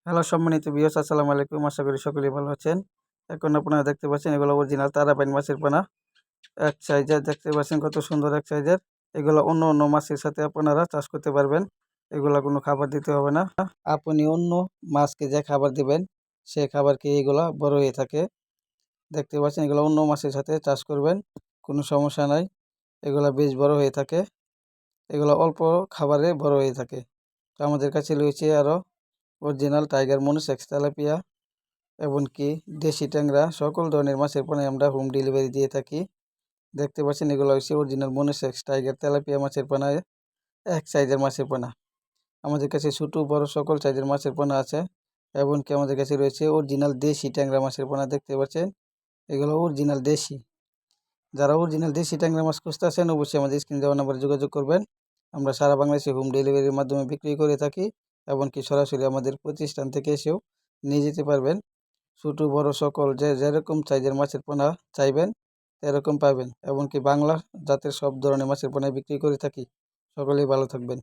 Hello সম্মানিত viewers, আসসালামু আলাইকুম। আশা করি সকলেই ভালো আছেন। এখন আপনারা দেখতে পাচ্ছেন এগুলো অরিজিনাল তারাবাইন মাছের পোনা। এক সাইজের দেখতে পাচ্ছেন, কত সুন্দর এক সাইজের। এগুলো অন্য অন্য মাছের সাথে আপনারা চাষ করতে পারবেন। এগুলা কোনো খাবার দিতে হবে না। আপনি অন্য মাছকে যে খাবার দিবেন সেই খাবার খেয়ে এগুলা বড় হয়ে থাকে। দেখতে পাচ্ছেন এগুলো অন্য মাছের সাথে চাষ করবেন, কোনো সমস্যা নাই। এগুলা বেশ বড় হয়ে থাকে। এগুলো অল্প খাবারে বড় হয়ে থাকে। তো আমাদের কাছে রয়েছে আরও অরিজিনাল টাইগার মনোসেক্স তেলাপিয়া, এমনকি দেশি ট্যাংরা, সকল ধরনের মাছের পোনাই আমরা হোম ডেলিভারি দিয়ে থাকি। দেখতে পাচ্ছেন এগুলো হচ্ছে অরিজিনাল মনোসেক্স টাইগার তেলাপিয়া মাছের পোনা, এক সাইজের মাছের পোনা। আমাদের কাছে ছোটো বড় সকল সাইজের মাছের পোনা আছে। এমনকি আমাদের কাছে রয়েছে অরিজিনাল দেশি ট্যাংরা মাছের পোনা। দেখতে পাচ্ছেন এগুলো অরিজিনাল দেশি। যারা অরিজিনাল দেশি ট্যাংরা মাছ খুঁজতেছেন অবশ্যই আমাদের স্ক্রিনে দেওয়া নাম্বারে যোগাযোগ করবেন। আমরা সারা বাংলাদেশে হোম ডেলিভারির মাধ্যমে বিক্রি করে থাকি। এমনকি সরাসরি আমাদের প্রতিষ্ঠান থেকে এসেও নিয়ে যেতে পারবেন। ছোটো বড় সকল যেরকম সাইজের মাছের পোনা চাইবেন এরকম পাবেন। এমনকি বাংলা জাতের সব ধরনের মাছের পোনা বিক্রি করে থাকি। সকলেই ভালো থাকবেন।